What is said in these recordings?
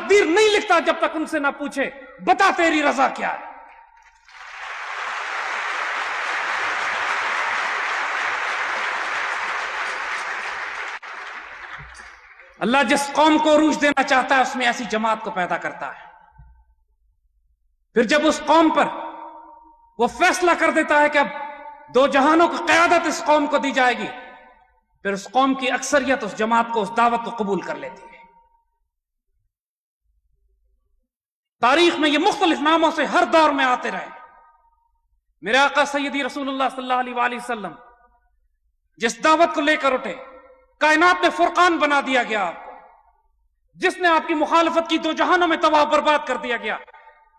تقدیر نہیں لکھتا جب تک ان سے نہ پوچھے بتا تیری رضا کیا ہے. اللہ جس قوم کو عروج دینا چاہتا ہے اس میں ایسی جماعت کو پیدا کرتا ہے. پھر جب اس قوم پر وہ فیصلہ کر دیتا ہے کہ اب دو جہانوں کی قیادت اس قوم کو دی جائے گی، پھر اس قوم کی اکثریت اس جماعت کو، اس دعوت کو قبول کر لیتی ہے. تاریخ میں یہ مختلف ناموں سے ہر دور میں آتے رہے. میرے آقا سیدی رسول اللہ صلی اللہ علیہ وآلہ وسلم جس دعوت کو لے کر اٹھے، کائنات میں فرقان بنا دیا گیا آپ کو. جس نے آپ کی مخالفت کی دو جہانوں میں تباہ برباد کر دیا گیا.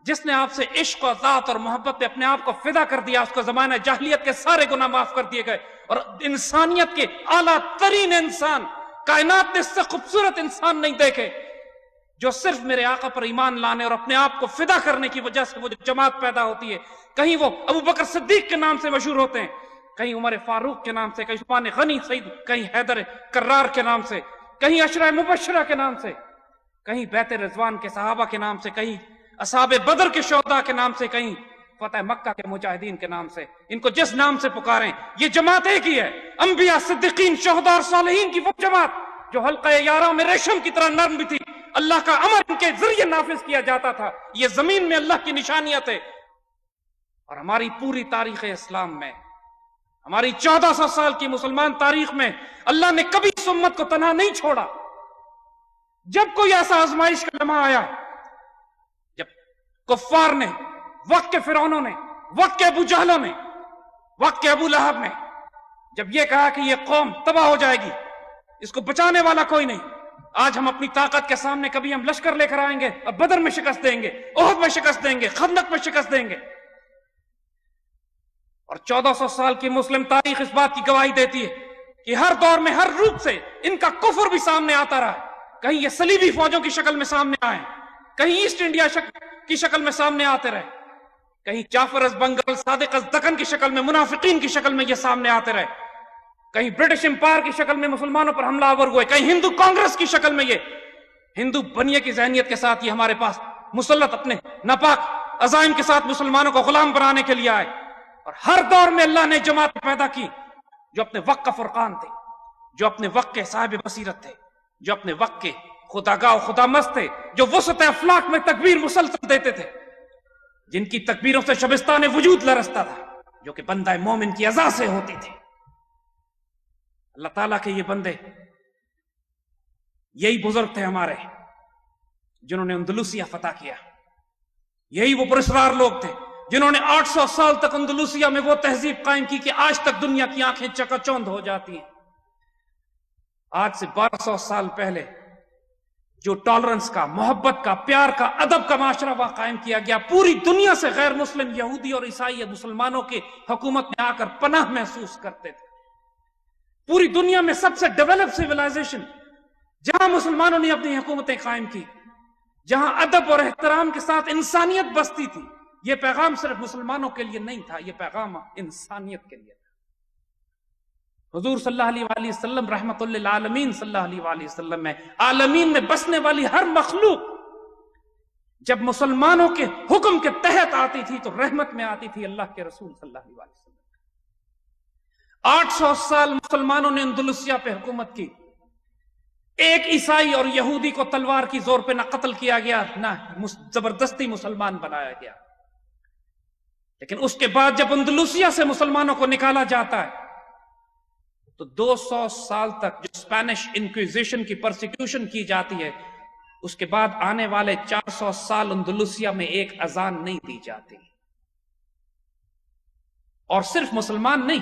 جس نے آپ سے عشق و ذات اور محبت پہ اپنے آپ کو فدا کر دیا، اس کو زمانہ جاہلیت کے سارے گناہ معاف کر دیے گئے، اور انسانیت کے اعلیٰ ترین انسان، کائنات نے اس سے خوبصورت انسان نہیں دیکھے جو صرف میرے آقا پر ایمان لانے اور اپنے آپ کو فدا کرنے کی وجہ سے وہ جو جماعت پیدا ہوتی ہے. کہیں وہ ابو بکر صدیق کے نام سے مشہور ہوتے ہیں، کہیں عمر فاروق کے نام سے، کہیں عثمان غنی سعید، کہیں حیدر کرار کے نام سے، کہیں عشرہ مبشرہ کے نام سے، کہیں بیت رضوان کے صحابہ کے نام سے، کہیں اصحاب بدر کے شہداء کے نام سے، کہیں فتح مکہ کے مجاہدین کے نام سے. ان کو جس نام سے پکاریں یہ جماعت ایک ہی ہے. انبیاء، صدیقین، شہداء اور صالحین کی وہ جماعت جو حلقہ یارہ میں ریشم کی طرح نرم بھی تھی. اللہ کا امر ان کے ذریعے نافذ کیا جاتا تھا. یہ زمین میں اللہ کی نشانیت ہے. اور ہماری پوری تاریخ اسلام میں، ہماری 1400 سال کی مسلمان تاریخ میں اللہ نے کبھی اس امت کو تنہا نہیں چھوڑا. جب کوئی ایسا آزمائش کا لمحہ آیا، جب کفار نے، وقت کے فرعونوں نے، وقت کے ابو جہلوں نے، وقت کے ابو لہب نے جب یہ کہا کہ یہ قوم تباہ ہو جائے گی، اس کو بچانے والا کوئی نہیں، آج ہم اپنی طاقت کے سامنے کبھی ہم لشکر لے کر آئیں گے، اب بدر میں شکست دیں گے، احد میں شکست دیں گے، خندق میں شکست دیں گے. اور 1400 سال کی مسلم تاریخ اس بات کی گواہی دیتی ہے کہ ہر دور میں ہر روپ سے ان کا کفر بھی سامنے آتا رہا. کہیں یہ صلیبی فوجوں کی شکل میں سامنے آئے، کہیں ایسٹ انڈیا کی شکل میں سامنے آتے رہے، کہیں جعفر از بنگال، صادق از دکن کی شکل میں، منافقین کی شکل میں یہ سامنے آتے رہے، کہیں برٹش امپائر کی شکل میں مسلمانوں پر حملہ آور ہوئے، کہیں ہندو کانگریس کی شکل میں یہ ہندو بنیے کی ذہنیت کے ساتھ یہ ہمارے پاس مسلط اپنے ناپاک عزائم کے ساتھ مسلمانوں کو غلام بنانے کے لیے آئے. اور ہر دور میں اللہ نے جماعت پیدا کی جو اپنے وقت کا فرقان تھے، جو اپنے وقت کے صاحب بصیرت تھے، جو اپنے وقت کے خداگاہ و خدا مست تھے، جو وسط افلاک میں تکبیر مسلسل دیتے تھے، جن کی تکبیروں سے شبستان وجود لرزتا تھا، جو کہ بندہ مومن کی اذا سے ہوتی تھی. اللہ تعالیٰ کے یہ بندے، یہی بزرگ تھے ہمارے جنہوں نے اندلسیہ فتح کیا. یہی وہ پراسرار لوگ تھے جنہوں نے 800 سال تک اندلسیہ میں وہ تہذیب قائم کی کہ آج تک دنیا کی آنکھیں چکا چوندھ ہو جاتی ہیں. آج سے 1200 سال پہلے جو ٹالرنس کا، محبت کا، پیار کا، ادب کا معاشرہ وہاں قائم کیا گیا، پوری دنیا سے غیر مسلم یہودی اور عیسائی مسلمانوں کے حکومت میں آ کر پناہ محسوس کرتے تھے. پوری دنیا میں سب سے ڈیولپ سیولائزیشن جہاں مسلمانوں نے اپنی حکومتیں قائم کی، جہاں ادب اور احترام کے ساتھ انسانیت بستی تھی. یہ پیغام صرف مسلمانوں کے لیے نہیں تھا، یہ پیغام انسانیت کے لیے تھا. حضور صلی اللہ علیہ وآلہ وسلم رحمت للعالمین صلی اللہ علیہ وآلہ وسلم میں عالمین میں بسنے والی ہر مخلوق جب مسلمانوں کے حکم کے تحت آتی تھی تو رحمت میں آتی تھی اللہ کے رسول صلی اللہ علیہ وآلہ وسلم. 800 سال مسلمانوں نے اندلسیہ پہ حکومت کی. ایک عیسائی اور یہودی کو تلوار کی زور پہ نہ قتل کیا گیا، نہ زبردستی مسلمان بنایا گیا. لیکن اس کے بعد جب اندلسیہ سے مسلمانوں کو نکالا جاتا ہے تو 200 سال تک جو اسپینش انکویزیشن کی پرسیکیوشن کی جاتی ہے، اس کے بعد آنے والے 400 سال اندلسیہ میں ایک اذان نہیں دی جاتی. اور صرف مسلمان نہیں،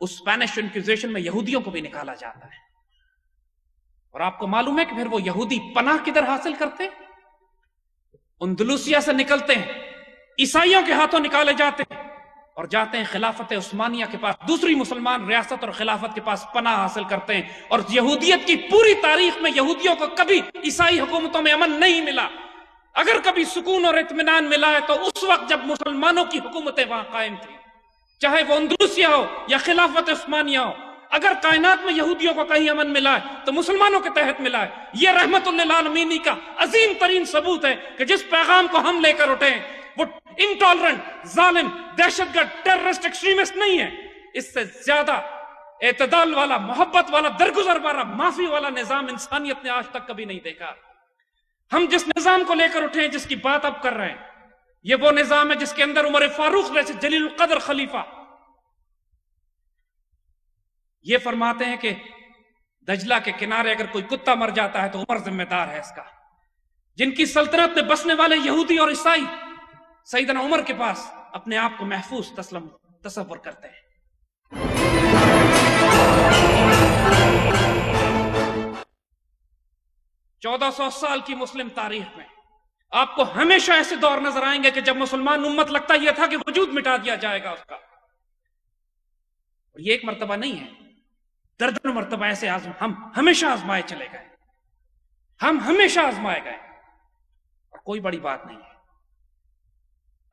اس اسپینش انکویزیشن میں یہودیوں کو بھی نکالا جاتا ہے. اور آپ کو معلوم ہے کہ پھر وہ یہودی پناہ کدھر حاصل کرتے؟ اندلسیہ سے نکلتے ہیں، عیسائیوں کے ہاتھوں نکالے جاتے ہیں اور جاتے ہیں خلافت عثمانیہ کے پاس، دوسری مسلمان ریاست اور خلافت کے پاس پناہ حاصل کرتے ہیں. اور یہودیت کی پوری تاریخ میں یہودیوں کو کبھی عیسائی حکومتوں میں امن نہیں ملا. اگر کبھی سکون اور اطمینان ملا ہے تو اس وقت جب مسلمانوں کی حکومتیں وہاں قائم تھیں، چاہے وہ اندلسیہ ہو یا خلافت عثمانیہ ہو. اگر کائنات میں یہودیوں کو کہیں امن ملا ہے تو مسلمانوں کے تحت ملا ہے. یہ رحمت للعالمین کا عظیم ترین ثبوت ہے کہ جس پیغام کو ہم لے کر اٹھے وہ انٹالرنٹ، ظالم، دہشت گرد، ٹیررسٹ، ایکسٹریمسٹ نہیں ہے. اس سے زیادہ اعتدال والا، محبت والا، درگزر والا، معافی والا نظام انسانیت نے آج تک کبھی نہیں دیکھا. ہم جس نظام کو لے کر اٹھے ہیں، جس کی بات اب کر رہے ہیں، یہ وہ نظام ہے جس کے اندر عمر فاروق جیسے جلیل القدر خلیفہ یہ فرماتے ہیں کہ دجلہ کے کنارے اگر کوئی کتا مر جاتا ہے تو عمر ذمہ دار ہے اس کا. جن کی سلطنت میں بسنے والے یہودی اور عیسائی سیدنا عمر کے پاس اپنے آپ کو محفوظ تصور کرتے ہیں. 1400 سال کی مسلم تاریخ میں آپ کو ہمیشہ ایسے دور نظر آئیں گے کہ جب مسلمان امت لگتا یہ تھا کہ وجود مٹا دیا جائے گا اس کا. اور یہ ایک مرتبہ نہیں ہے، درجنوں مرتبہ ایسے ہم ہمیشہ آزمائے چلے گئے، ہم ہمیشہ آزمائے گئے. اور کوئی بڑی بات نہیں ہے.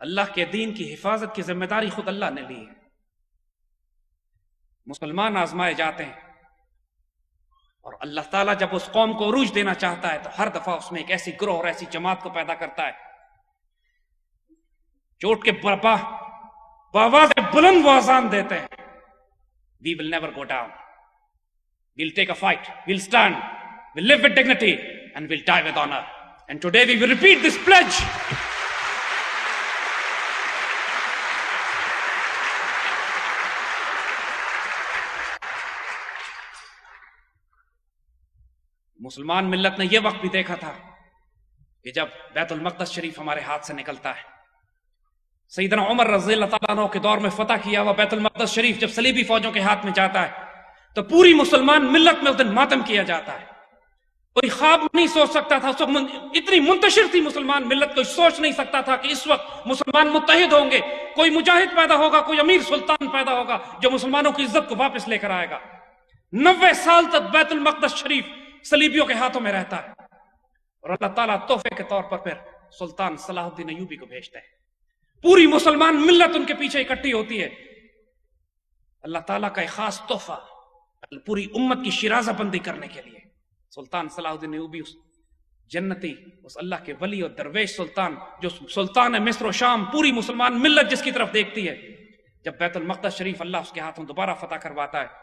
اللہ کے دین کی حفاظت کی ذمہ داری خود اللہ نے لی ہے. مسلمان آزمائے جاتے ہیں اور اللہ تعالیٰ جب اس قوم کو عروج دینا چاہتا ہے تو ہر دفعہ اس میں ایک ایسی گروہ اور ایسی جماعت کو پیدا کرتا ہے جو اٹھ کے بآواز بلند وہ اذان دیتے ہیں: We will never go down. We'll take a fight. We'll stand. We'll live with dignity and we'll die with honor. And today we will repeat this pledge. مسلمان ملت نے یہ وقت بھی دیکھا تھا کہ جب بیت المقدس شریف ہمارے ہاتھ سے نکلتا ہے. سیدنا عمر رضی اللہ تعالیٰ عنہ کے دور میں فتح کیا ہوا بیت المقدس شریف جب صلیبی فوجوں کے ہاتھ میں جاتا ہے تو پوری مسلمان ملت میں اس دن ماتم کیا جاتا ہے. کوئی خواب نہیں سوچ سکتا تھا، اس وقت اتنی منتشر تھی مسلمان ملت، کوئی سوچ نہیں سکتا تھا کہ اس وقت مسلمان متحد ہوں گے، کوئی مجاہد پیدا ہوگا، کوئی امیر سلطان پیدا ہوگا جو مسلمانوں کی عزت کو واپس لے کر آئے گا. 90 سال تک بیت المقدس شریف صلیبیوں کے ہاتھوں میں رہتا ہے اور اللہ تعالیٰ تحفے کے طور پر پھر سلطان صلاح الدین ایوبی کو بھیجتا ہے. پوری مسلمان ملت ان کے پیچھے اکٹھی ہوتی ہے. اللہ تعالیٰ کا ایک خاص تحفہ پوری امت کی شیرازہ بندی کرنے کے لیے سلطان صلاح الدین ایوبی، اس جنتی، اس اللہ کے ولی اور درویش سلطان جو سلطان ہے مصر و شام، پوری مسلمان ملت جس کی طرف دیکھتی ہے، جب بیت المقدس شریف اللہ اس کے ہاتھوں دوبارہ فتح کرواتا ہے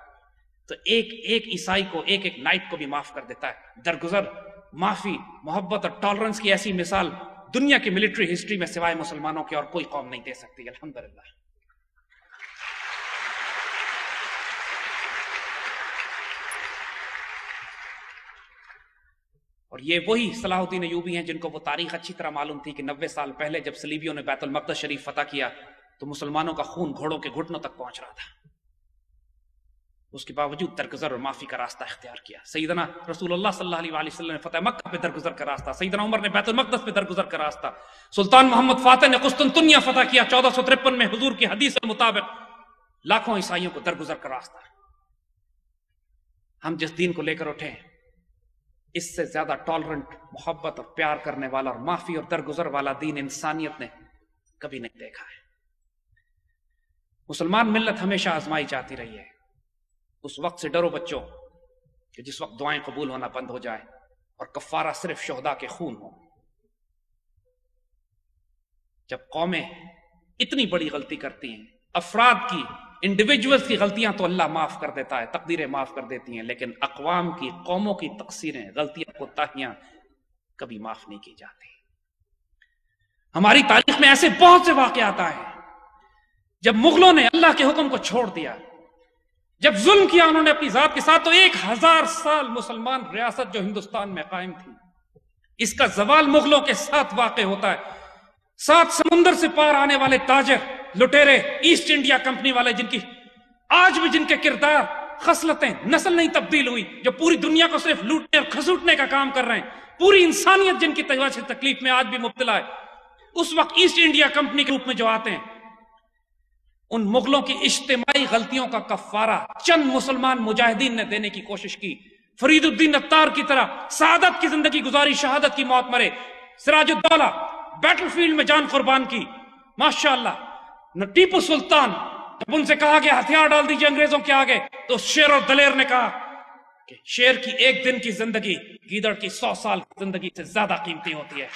تو ایک ایک عیسائی کو، ایک ایک نائٹ کو بھی معاف کر دیتا ہے. درگزر، معافی، محبت اور ٹالرنس کی ایسی مثال دنیا کی ملٹری ہسٹری میں سوائے مسلمانوں کی اور کوئی قوم نہیں دے سکتی. الحمدللہ. اور یہ وہی صلاح الدین ایوبی ہیں جن کو وہ تاریخ اچھی طرح معلوم تھی کہ 90 سال پہلے جب صلیبیوں نے بیت المقدس شریف فتح کیا تو مسلمانوں کا خون گھوڑوں کے گھٹنوں تک پہنچ رہا تھا. اس کے باوجود درگزر اور معافی کا راستہ اختیار کیا. سیدنا رسول اللہ صلی اللہ علیہ وسلم نے فتح مکہ پہ درگزر کا راستہ، سیدنا عمر نے بیت المقدس پہ درگزر کا راستہ، سلطان محمد فاتح نے قسطنطنیہ فتح کیا 1453 میں حضور کی حدیث کے مطابق، لاکھوں عیسائیوں کو درگزر کا راستہ. ہم جس دین کو لے کر اٹھے اس سے زیادہ ٹالرنٹ، محبت اور پیار کرنے والا اور معافی اور درگزر والا دین انسانیت نے کبھی نہیں دیکھا ہے. مسلمان ملت ہمیشہ آزمائی جاتی رہی ہے. اس وقت سے ڈرو بچوں کہ جس وقت دعائیں قبول ہونا بند ہو جائے اور کفارہ صرف شہداء کے خون ہو. جب قومیں اتنی بڑی غلطی کرتی ہیں، افراد کی، انڈیویجولز کی غلطیاں تو اللہ معاف کر دیتا ہے، تقدیریں معاف کر دیتی ہیں، لیکن اقوام کی، قوموں کی تقصیریں، غلطیاں، کوتاہیاں کبھی معاف نہیں کی جاتی. ہماری تاریخ میں ایسے بہت سے واقعات آئے ہیں جب مغلوں نے اللہ کے حکم کو چھوڑ دیا، جب ظلم کیا انہوں نے اپنی ذات کے ساتھ، تو 1000 سال مسلمان ریاست جو ہندوستان میں قائم تھی، اس کا زوال مغلوں کے ساتھ واقع ہوتا ہے. 7 سمندر سے پار آنے والے تاجر، لٹیرے، ایسٹ انڈیا کمپنی والے، جن کی آج بھی جن کے کردار، خصلتیں، نسل نہیں تبدیل ہوئی، جو پوری دنیا کو صرف لوٹنے اور کھسوٹنے کا کام کر رہے ہیں، پوری انسانیت جن کی تکلیف میں آج بھی مبتلا ہے، اس وقت ایسٹ انڈیا کمپنی کے روپ میں جو آتے ہیں، ان مغلوں کی اجتماعی غلطیوں کا کفارہ چند مسلمان مجاہدین نے دینے کی کوشش کی. فرید الدین اتار کی طرح سعادت کی زندگی گزاری، شہادت کی موت مرے. سراج الدولہ بیٹل فیلڈ میں جان قربان کی. ماشاءاللہ. نہ ٹیپو سلطان جب ان سے کہا کہ ہتھیار ڈال دیجئے انگریزوں کے آگے، تو شیر اور دلیر نے کہا کہ شیر کی ایک دن کی زندگی گیدڑ کی 100 سال کی زندگی سے زیادہ قیمتی ہوتی ہے۔